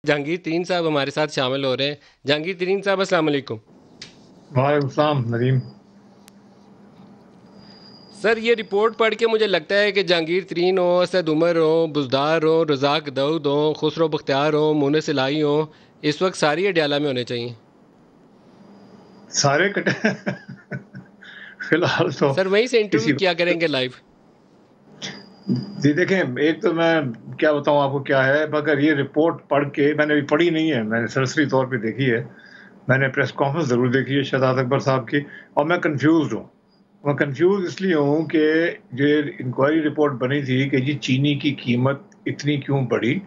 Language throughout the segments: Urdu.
جہانگیر ترین صاحب ہمارے ساتھ شامل ہو رہے ہیں. جہانگیر ترین صاحب السلام علیکم. وعلیکم السلام ندیم. سر یہ رپورٹ پڑھ کے مجھے لگتا ہے کہ جہانگیر ترین ہو، اسد عمر ہو، بزدار ہو، رزاق داؤد ہو، خسرو بختیار ہو، مونس الہی ہو، اس وقت ساری اڈیالہ میں ہونے چاہیے. سارے کٹے فی الحال تو سر وہیں سے کسی انٹرویو کیا کریں گے لائیو. جی دیکھیں، ایک تو میں کیا بتاؤں آپ کو کیا ہے، مگر یہ رپورٹ پڑھ کے میں نے ابھی پڑھی نہیں ہے، میں نے سرسری طور پہ دیکھی ہے. میں نے پریس کانفرنس ضرور دیکھی ہے شہزاد اکبر صاحب کی، اور میں کنفیوزڈ ہوں. میں کنفیوز اس لیے ہوں کہ جو انکوائری رپورٹ بنی تھی کہ جی چینی کی قیمت اتنی کیوں بڑھی،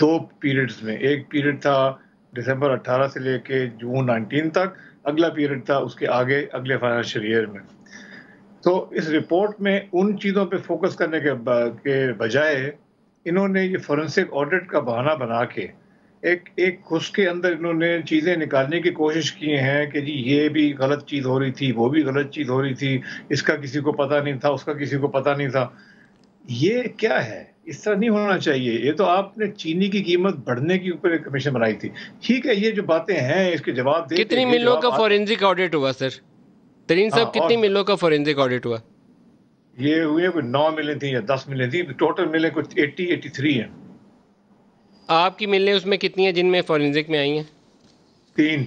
دو پیریڈز میں. ایک پیریڈ تھا دسمبر 18 سے لے کے جون 19 تک، اگلا پیریڈ تھا اس کے آگے اگلے فائنینشیل ایئر میں. تو اس رپورٹ میں ان چیزوں پہ فوکس کرنے کے بجائے انہوں نے یہ فورنسک آڈٹ کا بہانہ بنا کے ایک اس کے اندر انہوں نے چیزیں نکالنے کی کوشش کی ہیں کہ جی یہ بھی غلط چیز ہو رہی تھی، وہ بھی غلط چیز ہو رہی تھی، اس کا کسی کو پتہ نہیں تھا، اس کا کسی کو پتہ نہیں تھا. یہ کیا ہے؟ اس طرح نہیں ہونا چاہیے. یہ تو آپ نے چینی کی قیمت بڑھنے کے اوپر ایک کمیشن بنائی تھی. ٹھیک ہے، یہ جو باتیں ہیں اس کے جواب دے کتنی کے ملوں جواب کا فورینزک آڈٹ ہوا سر؟ ترین ہاں. صاحب اور کتنی ملوں کا فورینزک آڈٹ ہوا؟ یہ ہوئے کوئی 9 ملیں تھیں یا 10 ملیں تھیں، ٹوٹل ملیں کچھ 83 ہیں. آپ کی ملیں اس میں کتنی ہیں جن میں فورینزک میں آئی ہیں؟ 3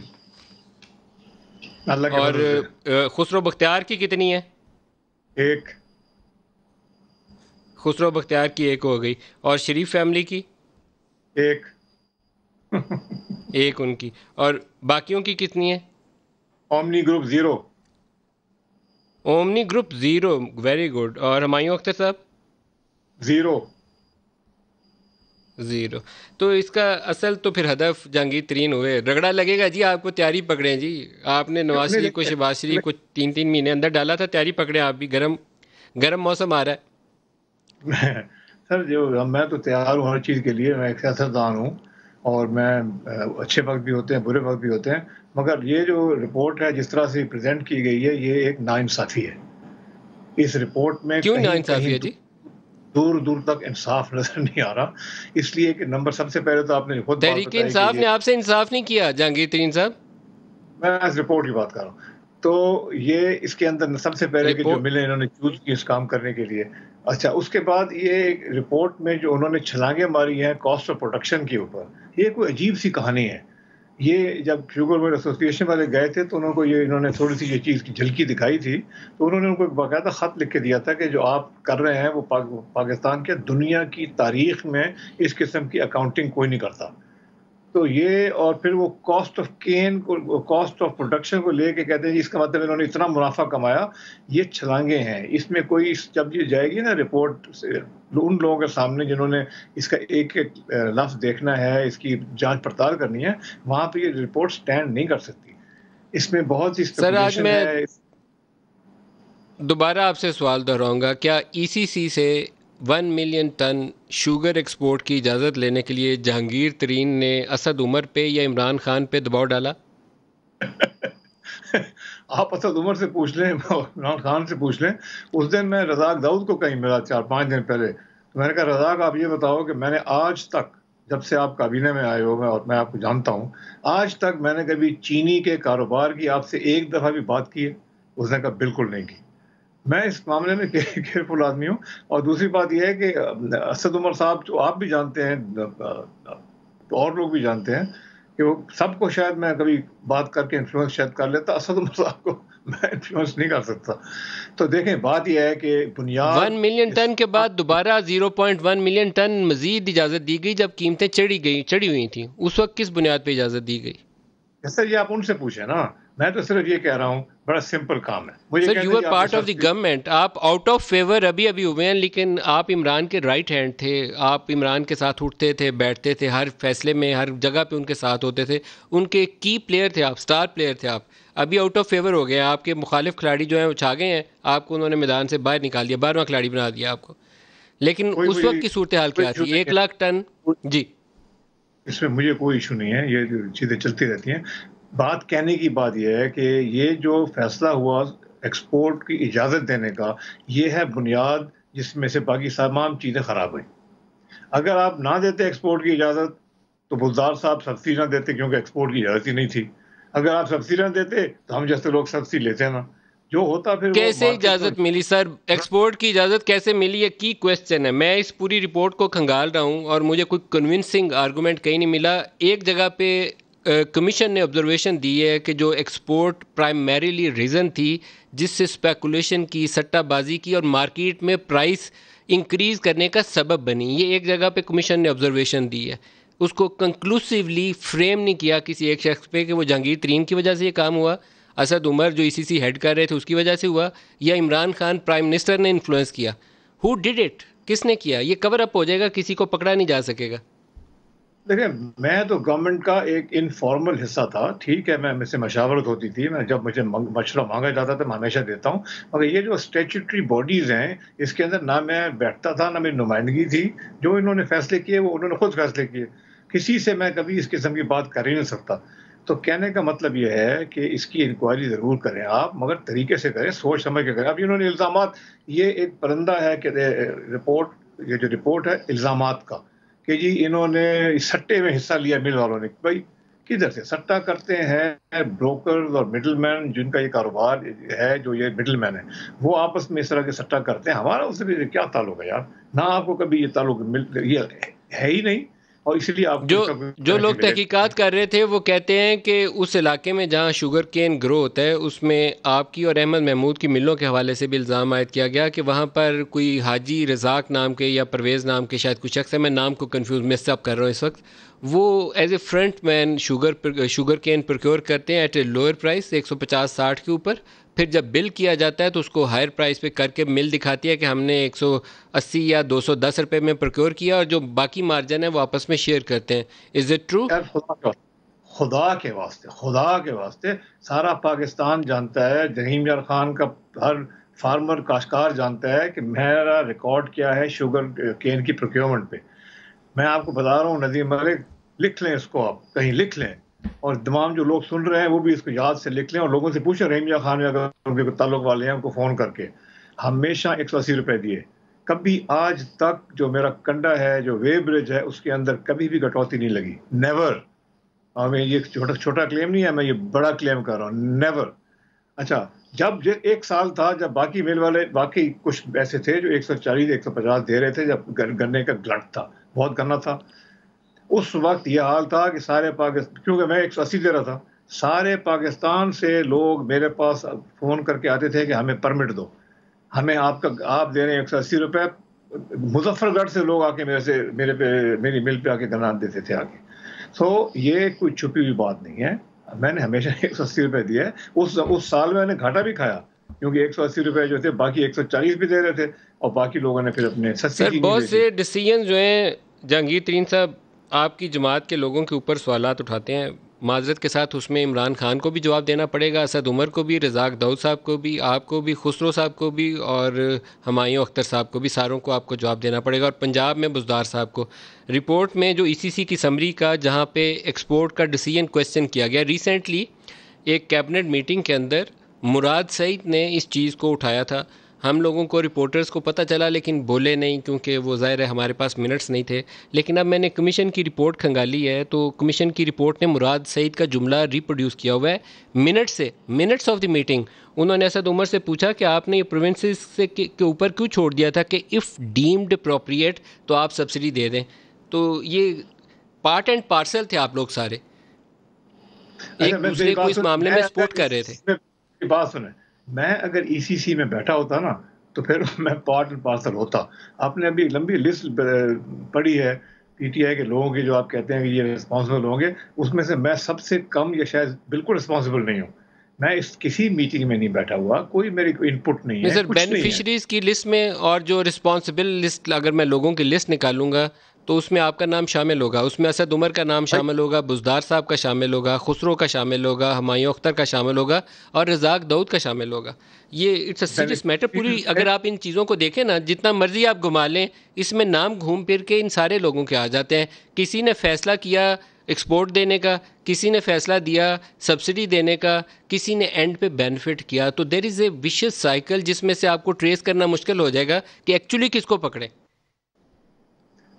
اللہ کے اور فضل سے. خسرو بختیار کی کتنی ہے؟ 1. خسرو بختیار کی ایک ہو گئی. اور شریف فیملی کی 1. ایک ان کی. اور باقیوں کی کتنی ہے؟ Omni group 0. Omni group 0. Very good. اور ہمایوں اختر صاحب 0. 0. تو اس کا اصل تو پھر ہدف جہانگیر ترین ہوئے. رگڑا لگے گا جی آپ کو، تیاری پکڑیں جی. آپ نے نواز نہیں شریف کو، شہباز شریف کو 3 مہینے اندر ڈالا تھا. تیاری پکڑیں آپ بھی. گرم موسم آ رہا ہے. سر جو میں تو تیار ہوں ہر چیز کے لیے. میں ایک سیاستدان ہوں، اور میں اچھے وقت بھی ہوتے ہیں، برے وقت بھی ہوتے ہیں. مگر یہ جو رپورٹ ہے جس طرح سے پریزنٹ کی گئی ہے، یہ ایک ناانصافی ہے. اس رپورٹ میں کیوں کہیں کہیں ناانصافی ہے جی؟ دور دور تک انصاف نظر نہیں آ رہا. اس لیے کہ نمبر سب سے پہلے تو آپ نے خود بات تحریک بتائی کہ انصاف یہ، نے آپ سے انصاف نہیں کیا جہانگیر ترین صاحب. میں اس رپورٹ کی بات کر رہا ہوں. تو یہ اس کے اندر سب سے پہلے کہ جو رپورٹ ملیں انہوں نے چوز کی اس کام کرنے کے لیے. اچھا، اس کے بعد یہ رپورٹ میں جو انہوں نے چھلانگیں ماری ہیں کاسٹ آف پروڈکشن کے اوپر، یہ کوئی عجیب سی کہانی ہے. یہ جب شوگر مل ایسوسی ایشن والے گئے تھے تو انہوں نے تھوڑی سی یہ چیز کی جھلکی دکھائی تھی. تو انہوں نے ان کو ایک باقاعدہ خط لکھ کے دیا تھا کہ جو آپ کر رہے ہیں وہ پاکستان کے دنیا کی تاریخ میں اس قسم کی اکاؤنٹنگ کوئی نہیں کرتا. تو یہ، اور پھر وہ کاسٹ آف کین کو، کاسٹ آف پروڈکشن کو لے کے کہتے ہیں جی اس کا مطلب انہوں نے اتنا منافع کمایا. یہ چھلانگیں ہیں. اس میں کوئی، جب یہ جائے گی نا رپورٹ ان لوگوں کے سامنے جنہوں نے اس کا ایک ایک لفظ دیکھنا ہے، اس کی جانچ پڑتال کرنی ہے، وہاں پہ یہ رپورٹ سٹینڈ نہیں کر سکتی. اس میں بہت سی سر آج اسپیکولیشن میں ہے. دوبارہ آپ سے سوال دہراؤں گا. کیا ای سی سی سے 1 ملین ٹن شوگر ایکسپورٹ کی اجازت لینے کے لیے جہانگیر ترین نے اسد عمر پہ یا عمران خان پہ دباؤ ڈالا؟ آپ اسد عمر سے پوچھ لیں، عمران خان سے پوچھ لیں. اس دن میں رزاق داؤد کو کہیں ملا 4-5 دن پہلے. تو میں نے کہا رزاق آپ یہ بتاؤ کہ میں نے آج تک، جب سے آپ کابینہ میں آئے ہو، اور میں آپ کو جانتا ہوں، آج تک میں نے کبھی چینی کے کاروبار کی آپ سے ایک دفعہ بھی بات کی ہے؟ اس نے کہا بالکل نہیں کی. میں اس معاملے میں کیئرفل آدمی ہوں. اور دوسری بات یہ ہے کہ اسد عمر صاحب جو آپ بھی جانتے ہیں، اور لوگ بھی جانتے ہیں کہ وہ سب کو شاید میں کبھی بات کر کے انفلوئنس شاید کر لیتا، اسد عمر صاحب کو میں انفلوئنس نہیں کر سکتا. تو دیکھیں، بات یہ ہے کہ بنیاد 1 ملین ٹن کے بعد دوبارہ 0.1 ملین ٹن مزید اجازت دی گئی جب قیمتیں چڑھی ہوئی تھیں. اس وقت کس بنیاد پہ اجازت دی گئی؟ سر یہ آپ ان سے پوچھیں نا. میں تو صرف یہ کہہ رہا ہوں، بڑا سمپل کام ہے. مجھے سر کہتے یو ہیں آر جی آپ نے part of the subsidy. Government. آپ آؤٹ آف فیور ابھی ہوئے ہیں، لیکن آپ عمران کے رائٹ ہینڈ تھے. آپ عمران کے ساتھ اٹھتے تھے، بیٹھتے تھے، ہر فیصلے میں، ہر جگہ پہ ان کے ساتھ ہوتے تھے. ان کے کی پلیئر تھے آپ، سٹار پلیئر تھے آپ. ابھی آؤٹ آف فیور ہو گئے ہیں. آپ کے مخالف کھلاڑی جو ہیں وہ چھا گئے ہیں. آپ کو انہوں نے میدان سے باہر نکال دیا، 12واں کھلاڑی بنا دیا آپ کو. لیکن کوئی اس وقت کی صورتحال کوئی کیا ایشو تھی؟ نہیں 1 لاکھ ٹن. ہے جی اس میں، مجھے کوئی ایشو نہیں ہے. یہ چیزیں چلتی رہتی ہیں. بات کہنے کی بات یہ ہے کہ یہ جو فیصلہ ہوا ایکسپورٹ کی اجازت دینے کا، یہ ہے بنیاد جس میں سے باقی تمام چیزیں خراب ہوئیں. اگر آپ نہ دیتے ایکسپورٹ کی اجازت تو بزدار صاحب سبسڈی نہ دیتے کیونکہ ایکسپورٹ کی اجازت ہی نہیں تھی. اگر آپ سبسڈی نہ دیتے تو ہم جیسے لوگ سبسڈی لیتے نا. جو ہوتا پھر وہ کیسے مارکیٹ میں. اجازت ملی سر؟ ایکسپورٹ کی اجازت کیسے ملی؟ یہ کی کویسچن ہے. میں اس پوری رپورٹ کو کھنگال رہا ہوں اور مجھے کوئی کنونسنگ آرگومنٹ کہیں نہیں ملا. ایک جگہ پہ کمیشن نے آبزرویشن دی ہے کہ جو ایکسپورٹ پرائمریلی ریزن تھی جس سے اسپیکولیشن کی، سٹہ بازی کی اور مارکیٹ میں پرائس انکریز کرنے کا سبب بنی، یہ ایک جگہ پہ کمیشن نے آبزرویشن دی ہے. اس کو کنکلوسیولی فریم نہیں کیا کسی ایک شخص پہ کہ وہ جہانگیر ترین کی وجہ سے یہ کام ہوا، اسد عمر جو ای سی سی ہیڈ کر رہے تھے اس کی وجہ سے ہوا، یا عمران خان پرائم منسٹر نے انفلوئنس کیا. Who did it? کس نے کیا؟ یہ کور اپ ہو جائے گا، کسی کو پکڑا نہیں جا سکے گا. دیکھیں میں تو گورنمنٹ کا ایک انفارمل حصہ تھا، ٹھیک ہے، میں سے مشاورت ہوتی تھی، میں جب مجھے مشورہ مانگا جاتا تھا میں ہمیشہ دیتا ہوں. مگر یہ جو اسٹیچوٹری باڈیز ہیں اس کے اندر نہ میں بیٹھتا تھا نہ میری نمائندگی تھی. جو انہوں نے فیصلے کیے وہ انہوں نے خود فیصلے کیے، کسی سے میں کبھی اس قسم کی بات کر ہی نہیں سکتا. تو کہنے کا مطلب یہ ہے کہ اس کی انکوائری ضرور کریں آپ، مگر طریقے سے کریں، سوچ سمجھ کے کریں. اب انہوں نے الزامات، یہ ایک پرندہ ہے کہ رپورٹ، یہ جو رپورٹ ہے الزامات کا کہ جی انہوں نے سٹے میں حصہ لیا مل والوں نے. بھائی کدھر سے سٹا کرتے ہیں؟ بروکرز اور مڈل مین جن کا یہ کاروبار ہے، جو یہ مڈل مین ہے وہ آپس میں اس طرح کے سٹا کرتے ہیں. ہمارا اس سے کیا تعلق ہے یار؟ نہ آپ کو کبھی یہ تعلق یہ ہے ہی نہیں، اور اس لیے آپ جو لوگ تحقیقات کر رہے تھے وہ کہتے ہیں کہ اس علاقے میں جہاں شوگر کین گرو ہوتا ہے اس میں آپ کی اور احمد محمود کی ملوں کے حوالے سے بھی الزام عائد کیا گیا کہ وہاں پر کوئی حاجی رزاق نام کے یا پرویز نام کے شاید کچھ شخص ہے، میں نام کو کنفیوز مس اپ کر رہا ہوں اس وقت، وہ as a front man sugar cane procure کرتے ہیں ایٹ اے لوئر پرائس 150-60 کے اوپر. پھر جب بل کیا جاتا ہے تو اس کو ہائر پرائس پہ کر کے مل دکھاتی ہے کہ ہم نے 180 یا 210 روپے میں پروکیور کیا، اور جو باقی مارجن ہے وہ آپس میں شیئر کرتے ہیں. Is it true? خدا کے واسطے سارا پاکستان جانتا ہے، رحیم یار خان کا ہر فارمر کاشتکار جانتا ہے کہ میرا ریکارڈ کیا ہے شوگر کین کی پروکیورمنٹ پہ. میں آپ کو بتا رہا ہوں ندیم ملک، لکھ لیں اس کو، آپ کہیں لکھ لیں، اور تمام جو لوگ سن رہے ہیں وہ بھی اس کو یاد سے لکھ لیں، اور لوگوں سے پوچھیں رحیم یار خان اگر ان کے تعلق والے ہیں ان کو فون کر کے. ہمیشہ 180 روپے دیے، کبھی آج تک جو میرا کنڈا ہے جو وے برج ہے اس کے اندر کبھی بھی کٹوتی نہیں لگی، نیور. اور میں یہ چھوٹا کلیم نہیں ہے، میں یہ بڑا کلیم کر رہا ہوں، نیور. اچھا جب ایک سال تھا جب باقی میل والے باقی کچھ ایسے تھے جو 140 150 دے رہے تھے، جب گنے کا گلٹ تھا، بہت گنا تھا، اس وقت یہ حال تھا کہ سارے پاکستان، کیونکہ میں 180 دے رہا تھا، سارے پاکستان سے لوگ میرے پاس فون کر کے آتے تھے کہ ہمیں پرمٹ دو، ہمیں آپ دے رہے ہیں 180 روپے. مظفر گڑھ سے لوگ آ کے میری مل پہ آ کے گنا دیتے تھے آگے. تو یہ کوئی چھپی ہوئی بات نہیں ہے، میں نے ہمیشہ 180 روپے دیے. اس سال میں نے گھاٹا بھی کھایا کیونکہ 180 روپے جو تھے باقی 140 بھی دے رہے تھے، اور باقی لوگوں نے پھر اپنے سر بہت سے ڈیسیجن جو ہیں جہانگیر ترین صاحب آپ کی جماعت کے لوگوں کے اوپر سوالات اٹھاتے ہیں، معذرت کے ساتھ اس میں عمران خان کو بھی جواب دینا پڑے گا، اسد عمر کو بھی، رزاق داؤد صاحب کو بھی، آپ کو بھی، خسرو صاحب کو بھی، اور ہمایوں اختر صاحب کو بھی، ساروں کو آپ کو جواب دینا پڑے گا، اور پنجاب میں بزدار صاحب کو. رپورٹ میں جو ای سی سی کی سمری کا جہاں پہ ایکسپورٹ کا ڈیسیجن کویسچن کیا گیا، ریسنٹلی ایک کیبنٹ میٹنگ کے اندر مراد سعید نے اس چیز کو اٹھایا تھا. ہم لوگوں کو رپورٹرز کو پتہ چلا لیکن بولے نہیں کیونکہ وہ ظاہر ہے ہمارے پاس منٹس نہیں تھے. لیکن اب میں نے کمیشن کی رپورٹ کھنگالی ہے تو کمیشن کی رپورٹ نے مراد سعید کا جملہ ریپروڈیوس کیا ہوا ہے منٹس آف دی میٹنگ. انہوں نے اسد عمر سے پوچھا کہ آپ نے یہ پروونسز کے اوپر کیوں چھوڑ دیا تھا کہ اف ڈیمڈ اپروپریٹ تو آپ سبسڈی دے دیں. تو یہ پارٹ اینڈ پارسل تھے، آپ لوگ سارے ایک دوسرے کو اس معاملے میں سپورٹ کر رہے تھے. بات سنیں، میں اگر ای سی سی میں بیٹھا ہوتا نا تو پھر میں پارٹ اینڈ پارسل ہوتا. آپ نے ابھی لمبی لسٹ پڑھی ہے پی ٹی آئی کے لوگوں کی جو آپ کہتے ہیں کہ یہ رسپانسبل ہوں گے، اس میں سے میں سب سے کم یا شاید بالکل رسپانسبل نہیں ہوں. میں اس کسی میٹنگ میں نہیں بیٹھا ہوا، کوئی میری ان پٹ نہیں ہے. سر بینیفیشریز کی لسٹ میں اور جو رسپانسبل لسٹ اگر میں لوگوں کی لسٹ نکالوں گا تو اس میں آپ کا نام شامل ہوگا، اس میں اسد عمر کا نام شامل ہوگا، بزدار صاحب کا شامل ہوگا، خسرو کا شامل ہوگا، ہمایوں اختر کا شامل ہوگا، اور رزاق داؤد کا شامل ہوگا. یہ اٹس اے سیریس میٹر. پوری اگر آپ ان چیزوں کو دیکھیں نا، جتنا مرضی آپ گھما لیں، اس میں نام گھوم پھر کے ان سارے لوگوں کے آ جاتے ہیں. کسی نے فیصلہ کیا ایکسپورٹ دینے کا، کسی نے فیصلہ دیا سبسڈی دینے کا، کسی نے اینڈ پہ بینیفٹ کیا. تو دیر از اے ویشیس سائیکل جس میں سے آپ کو ٹریس کرنا مشکل ہو جائے گا کہ ایکچولی کس کو پکڑے.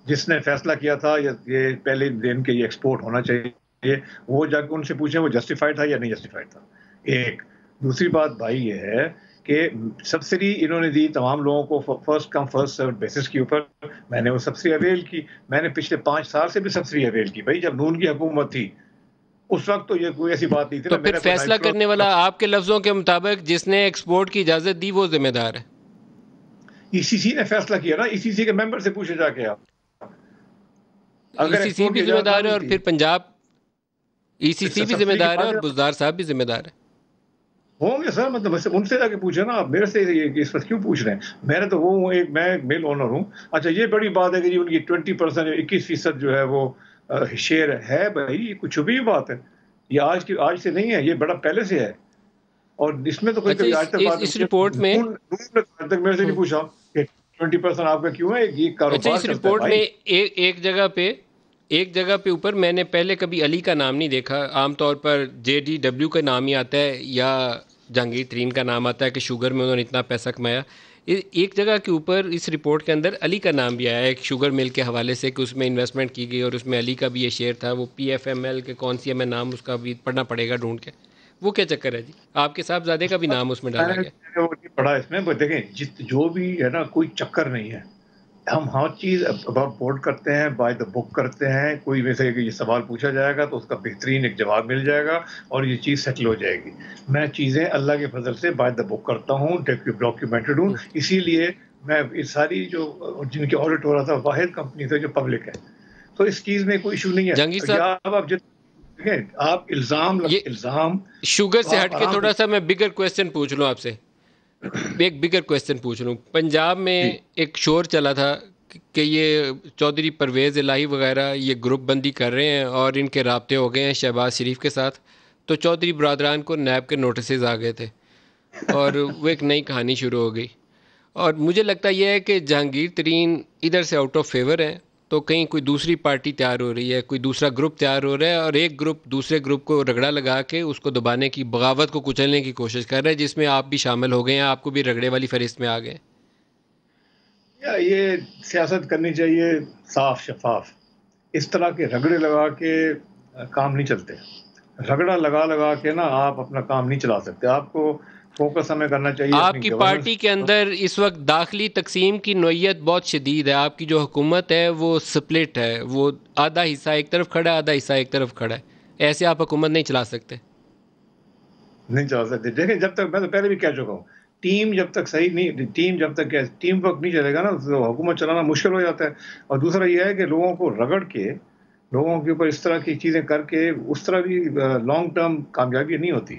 جس نے فیصلہ کیا تھا یہ پہلے دن کے یہ ایکسپورٹ ہونا چاہیے، وہ جا کے ان سے پوچھیں وہ جسٹیفائڈ تھا یا نہیں جسٹیفائڈ تھا. ایک دوسری بات بھائی یہ ہے کہ سبسڈی انہوں نے دی تمام لوگوں کو first come first serve basis کے اوپر. میں نے وہ سبسڈی اویل کی. میں نے پچھلے 5 سال سے بھی سبسڈی اویل کی بھائی. جب نون کی حکومت تھی اس وقت تو یہ کوئی ایسی بات نہیں تھی. تو پھر فیصلہ کرنے والا آپ کے لفظوں کے مطابق جس نے ایکسپورٹ کی اجازت دی وہ ذمہ دار ہے. ای سی سی نے فیصلہ کیا نا. ای سی سی کے ممبر سے پوچھے جا کے آپ. ای سی سی بھی ذمہ دار ہے اور پھر پنجاب ای سی سی بھی ذمہ دار ہے اور بزدار صاحب بھی ذمہ دار ہے. ہوں گے سر. مطلب ان سے جا کے پوچھے نا. آپ میرے سے اس وقت کیوں پوچھ رہے ہیں؟ میں نے تو وہ ایک میں میل اونر ہوں. اچھا یہ بڑی بات ہے کہ جی ان کی 20% 21% جو ہے وہ شیئر ہے. بھائی یہ کچھ بھی بات ہے. یہ آج سے نہیں ہے. یہ بڑا پہلے سے ہے. اور اس میں تو کوئی آج تک بات اس رپورٹ میں آج تک میرے سے نہیں پوچھا کہ 20% آپ کا کیوں ہے. یہ کاروبار اس رپورٹ میں ایک جگہ پہ اوپر میں نے پہلے کبھی علی کا نام نہیں دیکھا. عام طور پر JDW کا نام ہی آتا ہے یا جہانگیر ترین کا نام آتا ہے کہ شوگر میں انہوں نے اتنا پیسہ کمایا. ایک جگہ کے اوپر اس رپورٹ کے اندر علی کا نام بھی آیا ہے ایک شوگر مل کے حوالے سے کہ اس میں انویسٹمنٹ کی گئی اور اس میں علی کا بھی یہ شیئر تھا. وہ PFML کے کون سی ہے میں نام اس کا بھی پڑھنا پڑے گا ڈھونڈ کے. وہ کیا چکر ہے جی؟ آپ کے صاحبزادے کا بھی نام اس میں ڈالا گیا. پڑھا اس میں. دیکھیں جو بھی ہے نا کوئی چکر نہیں ہے. ہم ہر چیز بورڈ کرتے ہیں بائی دا بک کرتے ہیں. کوئی میں سے یہ سوال پوچھا جائے گا تو اس کا بہترین ایک جواب مل جائے گا اور یہ چیز سیٹل ہو جائے گی. میں چیزیں اللہ کے فضل سے بائی دا بک کرتا ہوں. ڈاکیومنٹڈ ہوں. اسی لیے میں ساری جو جن کے آڈٹ ہو رہا تھا واحد کمپنی سے جو پبلک ہے. تو اس چیز میں کوئی ایشو نہیں ہے. جہانگیر صاحب آپ الزام شوگر سے ہٹ کے تھوڑا سا میں بگر کویسچن پوچھ لوں آپ سے. ایک بگر کویسچن پوچھ لوں. پنجاب میں ایک شور چلا تھا کہ یہ چودھری پرویز الہی وغیرہ یہ گروپ بندی کر رہے ہیں اور ان کے رابطے ہو گئے ہیں شہباز شریف کے ساتھ. تو چودھری برادران کو نیب کے نوٹسز آ گئے تھے اور وہ ایک نئی کہانی شروع ہو گئی. اور مجھے لگتا یہ ہے کہ جہانگیر ترین ادھر سے آؤٹ آف فیور ہیں تو کہیں کوئی دوسری پارٹی تیار ہو رہی ہے, کوئی دوسرا گروپ تیار ہو رہا ہے اور ایک گروپ دوسرے گروپ کو رگڑا لگا کے اس کو دبانے کی, بغاوت کو کچلنے کی کوشش کر رہا ہے, جس میں آپ بھی شامل ہو گئے ہیں. آپ کو بھی رگڑے والی فہرست میں آ گئے. یہ سیاست کرنی چاہیے صاف شفاف. اس طرح کے رگڑے لگا کے کام نہیں چلتے. رگڑا لگا کے نا آپ اپنا کام نہیں چلا سکتے. آپ کو فوکس ہمیں کرنا چاہیے. آپ کی پارٹی کے اندر اس وقت داخلی تقسیم کی نوعیت بہت شدید ہے. آپ کی جو حکومت ہے وہ سپلٹ ہے. وہ آدھا حصہ ایک طرف کھڑا ہے, آدھا حصہ ایک طرف کھڑا ہے. ایسے آپ حکومت نہیں چلا سکتے. نہیں چلا سکتے. دیکھیں جب تک میں تو پہلے بھی کہہ چکا ہوں, ٹیم جب تک صحیح نہیں, جب تک ٹیم ورک نہیں چلے گا نا تو حکومت چلانا مشکل ہو جاتا ہے. اور دوسرا یہ ہے کہ لوگوں کو رگڑ کے لوگوں کے اوپر اس طرح کی چیزیں کر کے اس طرح بھی لانگ ٹرم کامیابی نہیں ہوتی.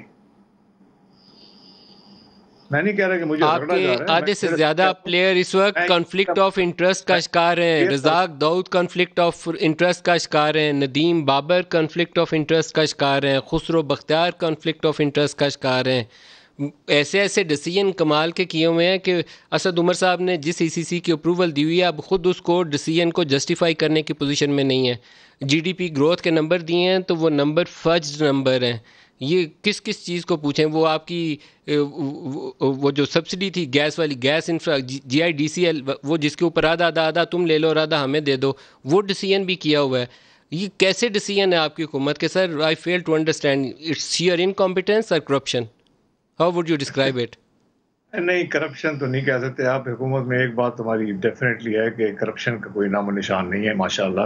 میں نہیں کہہ رہا کہ مجھے آپ کے آدھے سے زیادہ پلیئر اس وقت کنفلکٹ آف انٹرسٹ کا شکار ہیں. Razzaq Dawood conflict of interest کا شکار ہیں. Nadeem Babar conflict of interest کا شکار ہیں. Khusro Bakhtiar conflict of interest کا شکار ہیں. ایسے ڈیسیجن کمال کے کیے ہوئے ہیں کہ اسد عمر صاحب نے جس ECC کی اپروول دی ہوئی ہے اب خود اس کو ڈیسیجن کو جسٹیفائی کرنے کی پوزیشن میں نہیں ہے. GDP گروتھ کے نمبر دیے ہیں تو وہ نمبر فجڈ نمبر ہیں. یہ کس چیز کو پوچھیں. وہ آپ کی وہ جو سبسڈی تھی گیس والی, گیس GIDCL, وہ جس کے اوپر آدھا تم لے لو اور آدھا ہمیں دے دو, وہ ڈیسیجن بھی کیا ہوا ہے. یہ کیسے ڈیسیجن ہے آپ کی حکومت کے سر؟ آئی فیل ٹو انڈرسٹینڈ. اٹس شیئر انکمپیٹنس اور corruption. How would you describe it? نہیں کرپشن تو نہیں کہہ سکتے آپ. حکومت میں ایک بات تمہاری ڈیفینیٹلی ہے کہ کرپشن کا کوئی نام و نشان نہیں ہے ماشاءاللہ.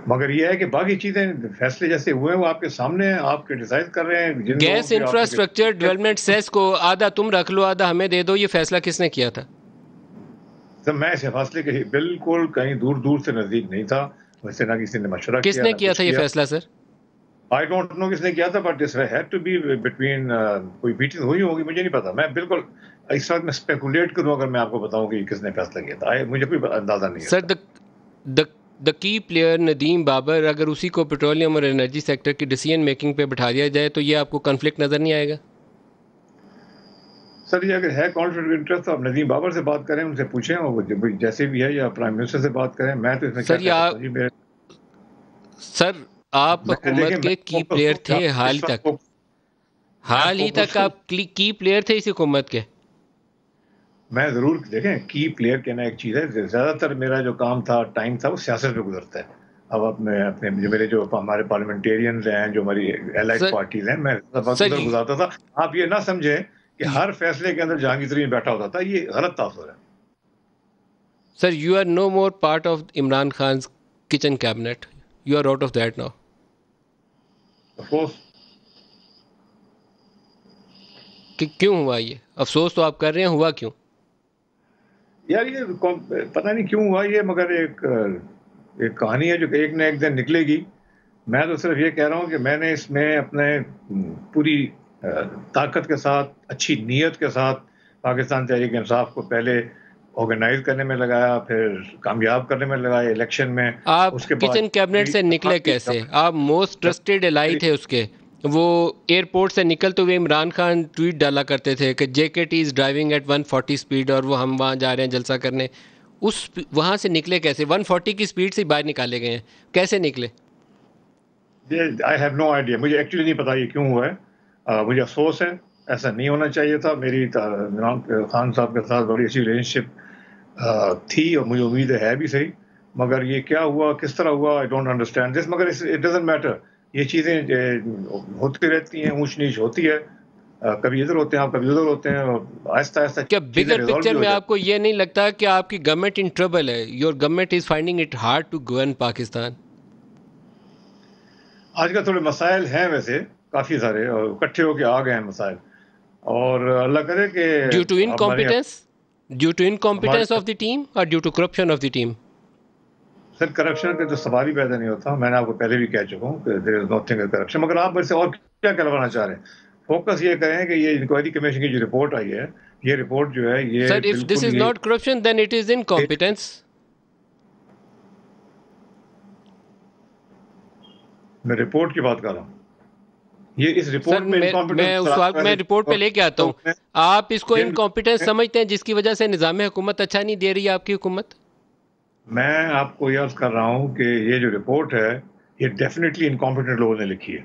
مگر یہ ہے کہ باقی چیزیں فیصلے جیسے ہوئے ہیں وہ آپ کے سامنے ہیں, آپ کے ڈیسائیڈ کر رہیں ہیں. گیس انفراسٹرکچر ڈیولپمنٹ سیس کو آدھا تم رکھ لو آدھا ہمیں دے دو, یہ فیصلہ کس نے کیا تھا؟ میں اس فیصلے کے بالکل کہیں دور سے نزدیک نہیں تھا. ویسے نہ کسی نے مشورہ کیا. کس نے کیا تھا یہ فیصلہ سر؟ آئی ڈونٹ نو کس نے کیا تھا, but this had to be between, کوئی میٹنگ ہوئی ہوگی مجھے نہیں پتا. میں بالکل اس وقت میں اسپیکولیٹ کروں اگر میں آپ کو بتاؤں کہ کس نے فیصلہ کیا تھا, مجھے کوئی اندازہ نہیں ہے سر. دا کی پلیئر ندیم بابر, اگر اسی کو پیٹرولیم اور انرجی سیکٹر کی ڈیسیجن میکنگ پہ بٹھا دیا جائے تو یہ آپ کو کنفلکٹ نظر نہیں آئے گا؟ سر یہ اگر ہے کانفلکٹ انٹرسٹ تو آپ ندیم بابر سے بات کریں, ان سے پوچھیں, وہ جیسے بھی ہے, یا پرائم منسٹر سے بات کریں. میں تو اس میں سر آپ حکومت کے کی پلیئر تھے حال ہی تک آپ کی پلیئر تھے اس حکومت کے. میں ضرور دیکھیں کی پلیئر کہنا ایک چیز ہے، زیادہ تر میرا جو کام تھا ٹائم تھا وہ سیاست پہ گزرتا ہے. اب میں اپنے میرے جو ہمارے پارلیمنٹیرینز ہیں، جو ہماری الائڈ سر پارٹیز ہیں، میں وقت سر ادھر گزارتا تھا. آپ یہ نہ سمجھیں کہ ہر فیصلے کے اندر جہانگیر ترین بیٹھا ہوتا تھا، یہ غلط تاثر ہے. Sir you are no more part of Imran Khan's kitchen cabinet. You are out of that now. Of course. کہ کیوں ہوا یہ؟ افسوس تو آپ کر رہے ہیں، ہوا کیوں؟ یار یہ پتہ نہیں کیوں ہوا یہ، مگر ایک کہانی ہے جو کہ ایک نہ ایک دن نکلے گی. میں تو صرف یہ کہہ رہا ہوں کہ میں نے اس میں اپنے پوری طاقت کے ساتھ، اچھی نیت کے ساتھ پاکستان تحریک انصاف کو پہلے آرگنائز کرنے میں لگایا، پھر کامیاب کرنے میں لگایا الیکشن میں. آپ اس کے بعد کچن کیبنٹ سے نکلے کیسے؟ آپ موسٹ ٹرسٹڈ الائی تھے اس کے. وہ ایئرپورٹ سے نکلتے ہوئے عمران خان ٹویٹ ڈالا کرتے تھے کہ J K T is driving at 140 speed اور وہ ہم وہاں جا رہے ہیں جلسہ کرنے. وہاں سے نکلے کیسے؟ 140 کی اسپیڈ سے باہر نکالے گئے ہیں، کیسے نکلے؟ آئی ہیو نو آئیڈیا، مجھے ایکچولی نہیں پتا یہ کیوں ہوا ہے. مجھے افسوس ہے، ایسا نہیں ہونا چاہیے تھا. میری عمران خان صاحب کے ساتھ بڑی اچھی ریلیشن شپ تھی اور مجھے امید ہے بھی صحیح، مگر یہ کیا ہوا، کس طرح ہوا، آئی ڈونٹ انڈرسٹینڈ دس. مگر اٹ ڈزنٹ میٹر، یہ چیزیں ہوتی رہتی ہیں، اونچ نیچ ہوتی ہے. کبھی ادھر ہوتے ہیں آپ، کبھی ادھر ہوتے ہیں، اور آہستہ آہستہ کیا چیزیں بگر ریزالو پکچر بھی ہو میں جاتی آپ کو یہ نہیں لگتا کہ آپ کی گورنمنٹ ان ٹربل ہے؟ Your government is finding it hard to govern Pakistan. ہیں. آج کل تھوڑے مسائل ہیں ویسے کافی سارے، اور اکٹھے ہو کے آ گئے ہیں مسائل، اور اللہ کرے کہ ڈیو ٹو ہماری انکمپیٹنس آف دی ٹیم اور due to corruption of the team? Sir corruption کا تو سوال ہی پیدا نہیں ہوتا. میں نے آپ کو پہلے بھی کہہ چکا ہوں کہ دیر از نتھنگ کرپشن. مگر آپ مجھ سے اور کیا کروانا چاہ رہے ہیں؟ فوکس یہ کریں کہ یہ انکوائری کمیشن کی جو رپورٹ آئی ہے، یہ رپورٹ جو ہے یہ سر اف دس بالکل is not corruption then it is incompetence. میں رپورٹ کی بات کر رہا ہوں. یہ اس سر رپورٹ میں میں اس وقت میں رپورٹ پہ لے کے آتا ہوں. آپ اس کو جن انکمپیٹنس سمجھتے ہیں جس کی وجہ سے نظام حکومت اچھا نہیں دے رہی ہے آپ کی حکومت؟ میں آپ کو یہ عرض کر رہا ہوں کہ یہ جو رپورٹ ہے یہ ڈیفینیٹلی انکمپیٹنٹ لوگوں نے لکھی ہے،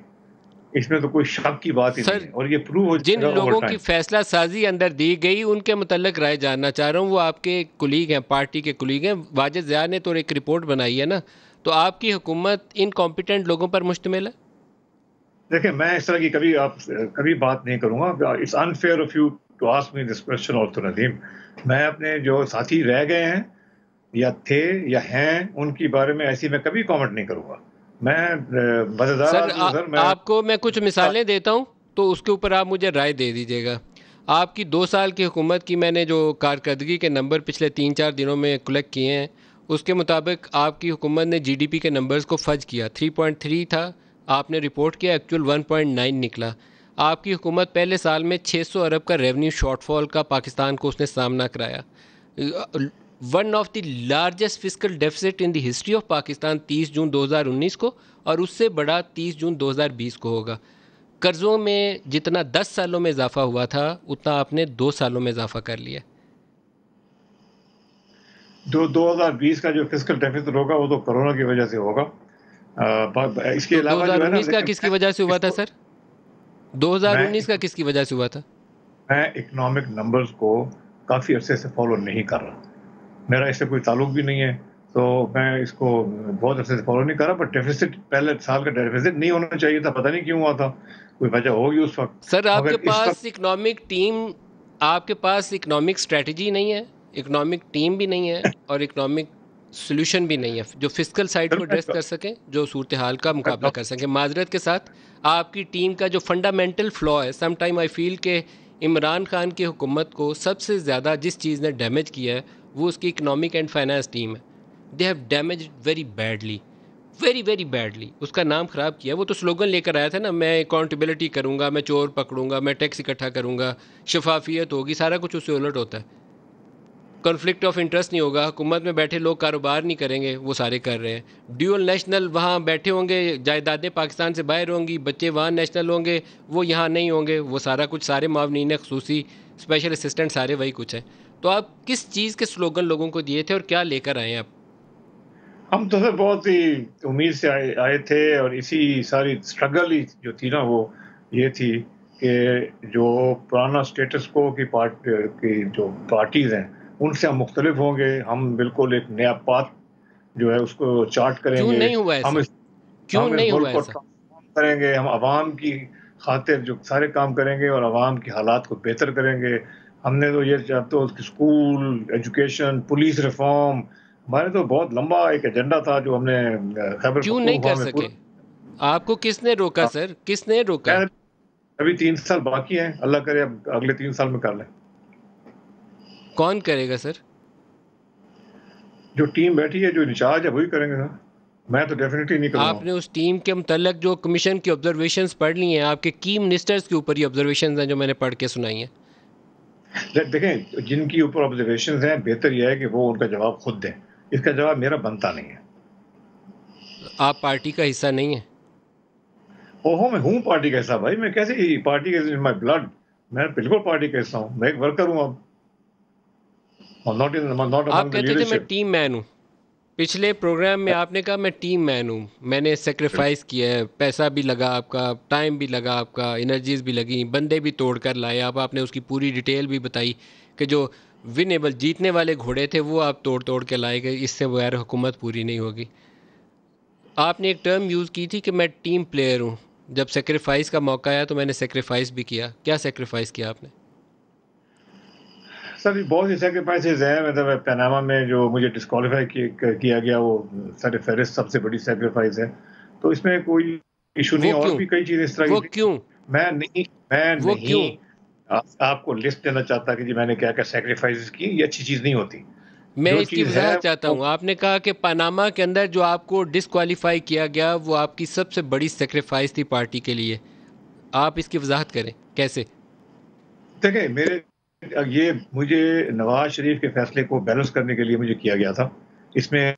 اس میں تو کوئی شک کی بات ہی سر نہیں ہے، اور یہ پروو ہو جن جائے گا اوور لوگوں کی ٹائم. فیصلہ سازی اندر دی گئی ان کے متعلق رائے جاننا چاہ رہا ہوں. وہ آپ کے کولیگ ہیں، پارٹی کے کولیگ ہیں. واجد ضیاء نے تو ایک رپورٹ بنائی ہے نا، تو آپ کی حکومت انکمپیٹنٹ لوگوں پر مشتمل ہے؟ دیکھیں میں اس طرح کی کبھی بات نہیں کروں گا. It's unfair of you to ask me this question also Nadeem. میں اپنے جو ساتھی رہ گئے ہیں یا تھے یا ہیں ان کے بارے میں ایسی میں کبھی کامنٹ نہیں کروں گا. میں مزیدار سر آدمی ہوں سر. میں آپ کو میں کچھ مثالیں دیتا ہوں تو اس کے اوپر آپ مجھے رائے دے دیجیے گا. آپ کی 2 سال کی حکومت کی میں نے جو کارکردگی کے نمبر پچھلے 3-4 دنوں میں کلیکٹ کیے ہیں، اس کے مطابق آپ کی حکومت نے جی ڈی پی کے نمبرز کو فج کیا. 3.3 تھا، آپ نے رپورٹ کیا، ایکچول 1.9 نکلا. آپ کی حکومت پہلے سال میں 600 ارب کا ریونیو شارٹ فال کا پاکستان کو اس نے سامنا کرایا. One of the largest fiscal deficits in the history of Pakistan 30 جون 2019 کو، اور اس سے بڑا 30 جون 2020 کو ہوگا. قرضوں میں جتنا 10 سالوں میں اضافہ ہوا تھا اتنا آپ نے 2 سالوں میں اضافہ کر لیا. 2020 کا جو فسکل ڈیفیسٹ ہوگا وہ تو کرونا کی وجہ سے ہوگا. اس کے تو علاوہ جو ہے نا، 2019 کا کس کی وجہ سے ہوا تھا سر؟ 2019 کا کس کی وجہ سے ہوا تھا؟ میں اکنامک نمبرز کو کافی عرصے سے فالو نہیں کر رہا، میرا اس سے کوئی تعلق بھی نہیں ہے، تو میں اس کو بہت عرصے سے فالو نہیں کر رہا. بٹ ڈیفیسٹ پہلے سال کا ڈیفیسٹ نہیں ہونا چاہیے تھا، پتہ نہیں کیوں ہوا تھا، کوئی وجہ ہوگی اس وقت. سر آپ کے مگر اس پاس وقت اکنامک ٹیم، آپ کے پاس اکنامک اسٹریٹجی نہیں ہے، اکنامک ٹیم بھی نہیں ہے، اور اکنامک سولوشن بھی نہیں ہے جو فسکل سائڈ کو ایڈریس کر سکیں، جو صورتحال کا مقابلہ کر سکیں. معذرت کے ساتھ آپ کی ٹیم کا جو فنڈامنٹل فلا ہے، سم ٹائم آئی فیل کہ عمران خان کی حکومت کو سب سے زیادہ جس چیز نے ڈیمیج کیا ہے وہ اس کی اکنامک اینڈ فائنانس ٹیم ہے. They have damage very badly, very very badly. اس کا نام خراب کیا. وہ تو سلوگن لے کر آیا تھا نا، میں اکاؤنٹیبلٹی کروں گا، میں چور پکڑوں گا، میں ٹیکس اکٹھا کروں گا، شفافیت ہوگی. سارا کچھ اس سے الٹ ہوتا ہے. کنفلکٹ آف انٹرسٹ نہیں ہوگا. حکومت میں بیٹھے لوگ کاروبار نہیں کریں گے، وہ سارے کر رہے ہیں. ڈیول نیشنل وہاں بیٹھے ہوں گے، جائیدادیں پاکستان سے باہر ہوں گی، بچے وہاں نیشنل ہوں گے، وہ یہاں نہیں ہوں گے. وہ سارا کچھ، سارے معاونین خصوصی، اسپیشل اسسٹنٹ، سارے وہی کچھ ہیں. تو آپ کس چیز کے سلوگن لوگوں کو دیے تھے اور کیا لے کر آئے ہیں آپ؟ ہم تو سر بہت ہی امید سے آئے تھے، اور اسی ساری اسٹرگل جو تھی نا وہ یہ تھی کہ جو پرانا اسٹیٹس کو کی جو پارٹیز ہیں ان سے ہم مختلف ہوں گے. ہم بالکل ایک نیا پاتھ جو ہے اس کو چارٹ کریں کیوں گے. نہیں ہوا ایسا؟ کیوں ہم اس نہیں ہوا ملک کو ایسا؟ ٹرانسفارم کریں گے. ہم عوام کی خاطر جو سارے کام کریں گے اور عوام کے حالات کو بہتر کریں گے. ہم نے تو یہ چاہتے اسکول ایجوکیشن پولیس ریفارم ہمارے تو بہت لمبا ایک ایجنڈا تھا جو ہم نے خیبر کیوں نہیں پختونخوا کر میں سکے؟ آپ کو کس نے روکا سر؟ کس نے روکا؟ ابھی 3 سال باقی ہیں. اللہ کرے اب اگلے 3 سال میں کر لیں. کون کرے گا سر؟ جو ٹیم بیٹھی ہے جو انچارج ہے وہی کریں گے. میں تو ڈیفینیٹلی نہیں کروں گا. آپ نے اس ٹیم کے متعلق جو کمیشن کی آبزرویشنز پڑھ لی ہیں، آپ کے کی منسٹرز کے اوپر یہ آبزرویشنز ہیں جو میں نے پڑھ کے سنائی ہیں. دیکھیں جن کی اوپر آبزرویشنز ہیں بہتر یہ ہے کہ وہ ان کا جواب خود دیں. اس کا جواب میرا بنتا نہیں ہے. آپ پارٹی کا حصہ نہیں ہیں؟ میں ہوں پارٹی کا حصہ. بھائی میں کیسے پارٹی کا مائی بلڈ. میں بالکل پارٹی کا حصہ ہوں. میں ایک ورکر ہوں. اب آپ کہتے تھے میں ٹیم مین ہوں. پچھلے پروگرام میں آپ نے کہا میں ٹیم مین ہوں، میں نے سیکریفائز کیا ہے، پیسہ بھی لگا آپ کا، ٹائم بھی لگا آپ کا، انرجیز بھی لگیں، بندے بھی توڑ کر لائے. اب آپ نے اس کی پوری ڈیٹیل بھی بتائی کہ جو ونیبل جیتنے والے گھوڑے تھے وہ آپ توڑ کے لائے گئے. اس سے بغیر حکومت پوری نہیں ہوگی. آپ نے ایک ٹرم یوز کی تھی کہ میں ٹیم پلیئر ہوں. جب سیکریفائز کا موقع آیا تو میں نے سیکریفائز بھی کیا. کیا سیکریفائز کیا آپ نے؟ سر بہت سی سیکریفائسز ہیں. مطلب پیناما میں جو مجھے ڈسکوالیفائی کیا گیا وہ سر فہرست سب سے بڑی سیکریفائس ہے. تو اس میں کوئی ایشو نہیں. اور بھی کئی چیزیں اس طرح وہ کی کیوں؟ میں نہیں آپ کو لسٹ دینا چاہتا کہ جی میں نے کیا کیا سیکریفائسز کی. یہ اچھی چیز نہیں ہوتی. میں اس کی وضاحت چاہتا ہوں. آپ نے کہا کہ پاناما کے اندر جو آپ کو ڈسکوالیفائی کیا گیا وہ آپ کی سب سے بڑی سیکریفائس تھی پارٹی کے لیے. آپ اس کی وضاحت کریں کیسے؟ دیکھیں مجھے نواز شریف کے فیصلے کو بیلنس کرنے کے لیے مجھے کیا گیا تھا. اس میں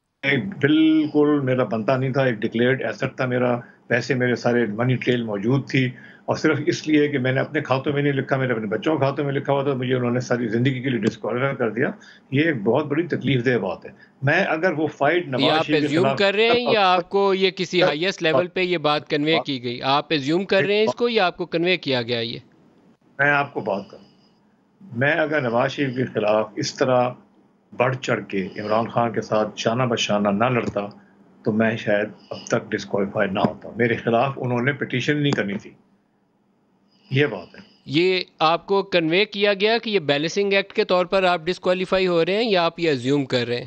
بالکل میرا بنتا نہیں تھا. ایک ڈکلیئرڈ ایسٹ تھا میرا. پیسے میرے سارے منی ٹریل موجود تھی. اور صرف اس لیے کہ میں نے اپنے کھاتوں میں نہیں لکھا، میرے اپنے بچوں کے کھاتوں میں لکھا ہوا تھا، مجھے انہوں نے ساری زندگی کے لیے ڈسکوالیفائی کر دیا. یہ ایک بہت بڑی تکلیف دہ بات ہے. میں اگر وہ فائٹ نواز شریف کے ایزیوم خلاف کر رہے ہیں یا آپ کو یہ کسی ہائیسٹ لیول پہ یہ بات کنوے کی گئی؟ آپ ایزیوم کر رہے ہیں اس کو یا آپ کو کنوے کیا گیا؟ یہ میں آپ کو بات کروں. میں اگر نواز شریف کے خلاف اس طرح بڑھ چڑھ کے عمران خان کے ساتھ شانہ بشانہ نہ لڑتا تو میں شاید اب تک ڈسکوالیفائی نہ ہوتا. میرے خلاف انہوں نے پٹیشن نہیں کرنی تھی. یہ بات ہے. یہ آپ کو کنوے کیا گیا کہ یہ بیلنسنگ ایکٹ کے طور پر آپ ڈسکوالیفائی ہو رہے ہیں یا آپ یہ ایزیوم کر رہے ہیں؟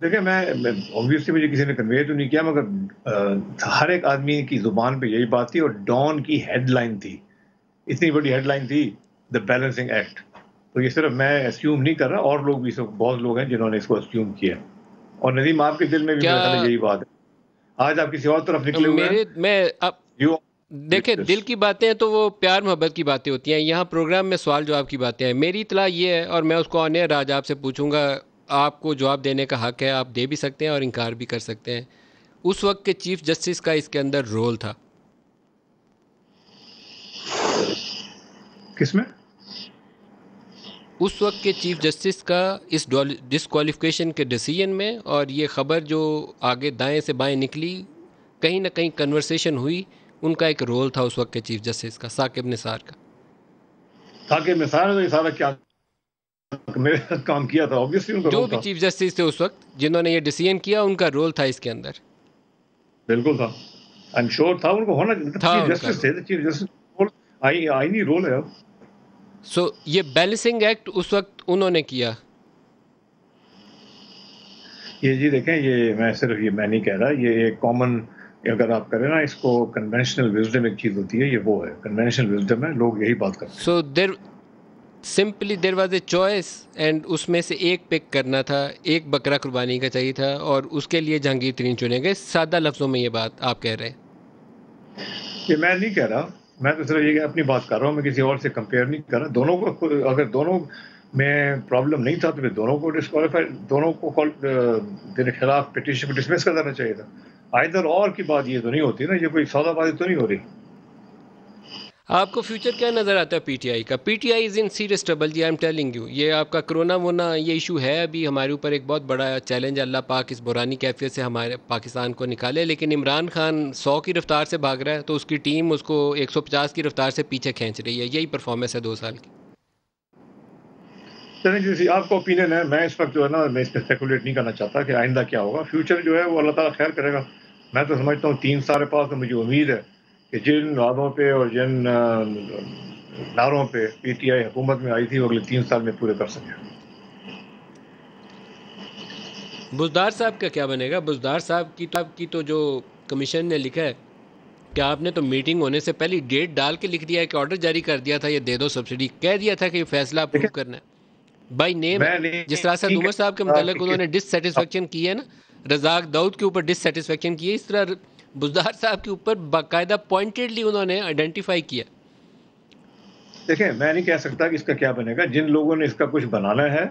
دیکھیں میں obviously مجھے کسی نے کنوے تو نہیں کیا، مگر ہر ایک آدمی کی زبان پہ یہی بات تھی. اور ڈان کی ہیڈ لائن تھی، اتنی بڑی ہیڈ لائن تھی دا بیلنسنگ ایکٹ. تو یہ صرف میں اسیوم نہیں کر رہا، اور لوگ بھی بہت لوگ ہیں جنہوں نے اس کو اسیوم کیا. اور ندیم آپ کے دل میں بھی میرا خیال ہے یہی بات ہے. آج آپ کسی اور طرف نکلے ہوئے ہیں. دیکھیں دل کی باتیں ہیں تو وہ پیار محبت کی باتیں ہوتی ہیں. یہاں پروگرام میں سوال جواب کی باتیں ہیں. میری اطلاع یہ ہے اور میں اس کو آن ایئر آج آپ سے پوچھوں گا، آپ کو جواب دینے کا حق ہے، آپ دے بھی سکتے ہیں اور انکار بھی کر سکتے ہیں. اس وقت کے چیف جسٹس کا اس کے اندر رول تھا. کس میں؟ اس وقت کے چیف جسٹس کا اس ڈسکوالیفیکیشن کے ڈیسیژن میں. اور یہ خبر جو آگے دائیں سے بائیں نکلی، کہیں نہ کہیں کنورسیشن ہوئی، ان کا ایک رول تھا اس وقت کے چیف جسٹس کا، ثاقب نثار کا. ثاقب نثار نے سارا کیا میرے ساتھ کام کیا تھا. obviously ان کا جو رول بھی تھا. چیف جسٹس تھے اس وقت جنہوں نے یہ ڈیسیژن کیا، ان کا رول تھا اس کے اندر. بالکل تھا. آئی ایم شیور تھا. ان کو ہونا چیف جسٹس تھے. چیف جسٹس آئینی رول ہے. سو یہ بیلنسنگ ایکٹ اس وقت انہوں نے کیا. یہ جی دیکھیں، یہ میں صرف یہ میں نہیں کہہ رہا، یہ ایک کامن اگر آپ کریں نا اس کو، کنونشنل وزڈم ایک چیز ہوتی ہے، یہ وہ ہے کنونشنل وزڈم ہے. لوگ یہی بات کرتے ہیں. So simply there was a choice and اس میں سے ایک پک کرنا تھا، ایک بکرا قربانی کا چاہیے تھا اور اس کے لیے جہانگیر ترین چنے گئے. سادہ لفظوں میں یہ بات آپ کہہ رہے ہیں. یہ میں نہیں کہہ رہا. میں تو صرف یہ اپنی بات کر رہا ہوں. میں کسی اور سے کمپیئر نہیں کر رہا. دونوں کو اگر دونوں میں پرابلم نہیں تھا تو پھر دونوں کو ڈسکوالیفائی، دونوں کو میرے خلاف پٹیشن کو ڈسمس کر دینا چاہیے تھا. آئدر اور کی بات یہ تو نہیں ہوتی نا. یہ کوئی سودا بازی تو نہیں ہو رہی. آپ کو فیوچر کیا نظر آتا ہے پی ٹی آئی کا؟ P T I is in serious trouble جی، آئی ایم ٹیلنگ یو. یہ آپ کا کرونا وونا یہ ایشو ہے ابھی ہمارے اوپر ایک بہت بڑا چیلنج. اللہ پاک اس برانی کیفیت سے ہمارے پاکستان کو نکالے. لیکن عمران خان 100 کی رفتار سے بھاگ رہا ہے تو اس کی ٹیم اس کو 150 کی رفتار سے پیچھے کھینچ رہی ہے. یہی پرفارمنس ہے 2 سال کی. چلیں جی، آپ کا اوپینین ہے. میں اس وقت جو ہے نا میں اس پہ اسپیکولیٹ نہیں کرنا چاہتا کہ آئندہ کیا ہوگا. فیوچر جو ہے وہ اللہ تعالیٰ خیر کرے گا. میں تو سمجھتا ہوں 3 سال پاس تو مجھے امید ہے کہ جن وعدوں پہ اور جن نعروں پہ پی ٹی آئی حکومت میں آئی تھی وہ اگلے 3 سال میں پورے کر سکے. بزدار صاحب کا کیا بنے گا؟ بزدار صاحب کی تو جو کمیشن نے لکھا ہے کہ آپ نے تو میٹنگ ہونے سے پہلے ڈیٹ ڈال کے لکھ دیا ہے کہ آرڈر جاری کر دیا تھا یہ دے دو سبسڈی، کہہ دیا تھا کہ یہ فیصلہ اپروو کرنا ہے بائی نیم. جس طرح سے عمر صاحب کے متعلق انہوں نے ڈس سیٹسفیکشن کی ہے نا، رزاق داؤد کے اوپر ڈس سیٹسفیکشن کی ہے، اس طرح بزدار صاحب کے اوپر باقاعدہ پوائنٹڈلی انہوں نے آئیڈینٹیفائی کیا. دیکھیں میں نہیں کہہ سکتا کہ اس کا کیا بنے گا. جن لوگوں نے اس کا کچھ بنانا ہے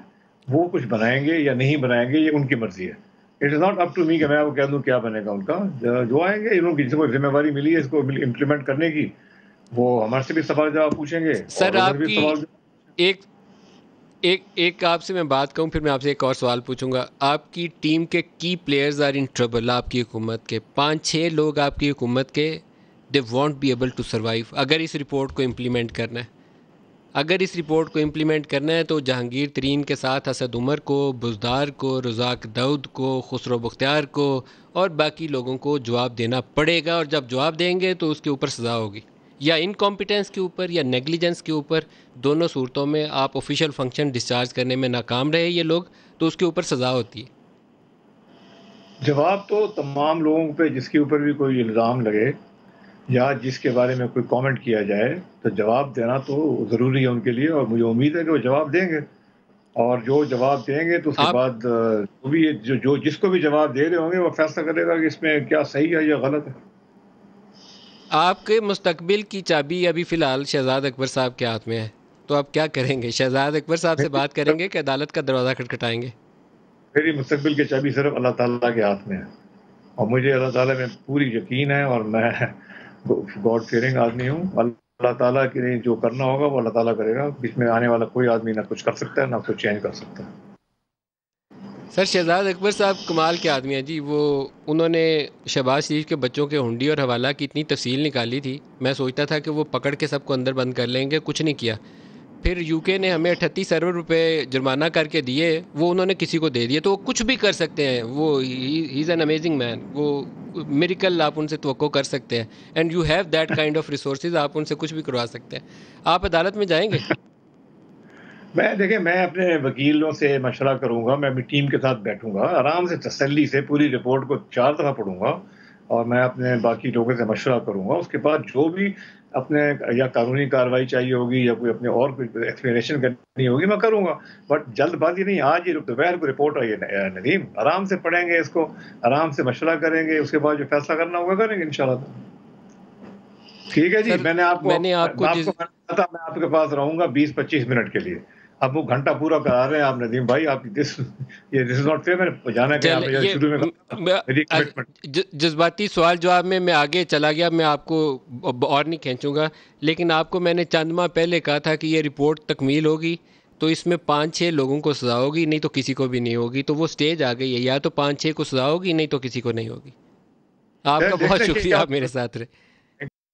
وہ کچھ بنائیں گے یا نہیں بنائیں گے، یہ ان کی مرضی ہے. It is not up to me کہ میں وہ کہہ دوں کیا بنے گا ان کا. جو آئیں گے انہوں کی جس کو ذمہ داری ملی ہے اس کو امپلیمنٹ کرنے کی، وہ ہمارے سے بھی سوال جواب پوچھیں گے. سر آپ کی ایک آپ سے میں بات کروں، پھر میں آپ سے ایک اور سوال پوچھوں گا. آپ کی ٹیم کے کی پلیئرز آر ان ٹربل. آپ کی حکومت کے 5-6 لوگ آپ کی حکومت کے they want be able to survive. اگر اس رپورٹ کو امپلیمنٹ کرنا ہے تو جہانگیر ترین کے ساتھ اسد عمر کو، بزدار کو، رزاق داؤد کو، خسرو بختیار کو اور باقی لوگوں کو جواب دینا پڑے گا. اور جب جواب دیں گے تو اس کے اوپر سزا ہوگی، یا انکمپیٹنس کے اوپر یا نیگلیجنس کے اوپر. دونوں صورتوں میں آپ آفیشیل فنکشن ڈسچارج کرنے میں ناکام رہے یہ لوگ تو اس کے اوپر سزا ہوتی ہے. جواب تو تمام لوگوں پہ جس کے اوپر بھی کوئی الزام لگے یا جس کے بارے میں کوئی کامنٹ کیا جائے تو جواب دینا تو ضروری ہے ان کے لیے، اور مجھے امید ہے کہ وہ جواب دیں گے. اور جو جواب دیں گے تو اس کے بعد جو جس کو بھی جواب دے رہے ہوں گے وہ فیصلہ کرے گا کہ اس میں کیا صحیح ہے یا غلط ہے. آپ کے مستقبل کی چابی ابھی فی الحال شہزاد اکبر صاحب کے ہاتھ میں ہے، تو آپ کیا کریں گے؟ شہزاد اکبر صاحب سے بات کریں گے کہ عدالت کا دروازہ کھٹکھٹائیں گے؟ میری مستقبل کی چابی صرف اللہ تعالیٰ کے ہاتھ میں ہے، اور مجھے اللہ تعالیٰ میں پوری یقین ہے، اور میں گاڈ فیئرنگ آدمی ہوں. اللہ تعالیٰ کے لیے جو کرنا ہوگا وہ اللہ تعالیٰ کرے گا. بیچ میں آنے والا کوئی آدمی نہ کچھ کر سکتا ہے نہ کچھ چینج کر سکتا ہے. سر شہزاد اکبر صاحب کمال کے آدمی ہیں جی. انہوں نے شہباز شریف کے بچوں کے ہنڈی اور حوالہ کی اتنی تفصیل نکالی تھی، میں سوچتا تھا کہ وہ پکڑ کے سب کو اندر بند کر لیں گے، کچھ نہیں کیا. پھر یو کے نے ہمیں 38 ارب روپے جرمانہ کر کے دیے، وہ انہوں نے کسی کو دے دیے. تو وہ کچھ بھی کر سکتے ہیں. وہ ہی از این امیزنگ مین. وہ میریکل آپ ان سے توقع کر سکتے ہیں. And you have that kind of resources. آپ ان سے کچھ بھی کروا سکتے ہیں. آپ عدالت میں جائیں گے؟ دیکھیں میں اپنے وکیلوں سے مشورہ کروں گا، میں اپنی ٹیم کے ساتھ بیٹھوں گا، آرام سے تسلی سے پوری رپورٹ کو 4 دفعہ پڑھوں گا، اور میں اپنے باقی لوگوں سے مشورہ کروں گا. اس کے بعد جو بھی اپنے یا قانونی کارروائی چاہیے ہوگی یا کوئی اپنے اور کوئی ایکسپلینیشن کرنی ہوگی میں کروں گا. بٹ جلد بازی نہیں. آج ہی دوپہر کو رپورٹ آئی ہے ندیم، آرام سے پڑھیں گے اس کو، آرام سے مشورہ کریں گے، اس کے بعد جو فیصلہ کرنا ہوگا کریں گے انشاءاللہ. ٹھیک ہے جی. میں آپ کے پاس رہوں گا 20-25 منٹ کے لیے. اب وہ گھنٹہ پورا کرا رہے ہیں آپ ندیم بھائی. آپ یہ دس از ناٹ فیئر. میں نے جانا کہ شروع میں جذباتی سوال جواب میں آگے چلا گیا. میں آپ کو اور نہیں کھینچوں گا، لیکن آپ کو میں نے چند ماہ پہلے کہا تھا کہ یہ رپورٹ تکمیل ہوگی تو اس میں 5-6 لوگوں کو سزا ہوگی، نہیں تو کسی کو بھی نہیں ہوگی. تو وہ سٹیج آ گئی ہے، یا تو 5-6 کو سزا ہوگی نہیں تو کسی کو نہیں ہوگی. آپ کا بہت شکریہ، آپ میرے ساتھ رہے.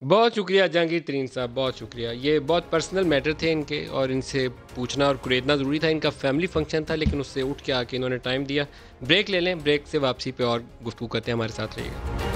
بہت شکریہ جہانگیر ترین صاحب، بہت شکریہ. یہ بہت پرسنل میٹر تھے ان کے، اور ان سے پوچھنا اور کریدنا ضروری تھا. ان کا فیملی فنکشن تھا لیکن اس سے اٹھ کے آ کے انہوں نے ٹائم دیا. بریک لے لیں، بریک سے واپسی پہ اور گفتگو کرتے ہیں. ہمارے ساتھ رہیے گا.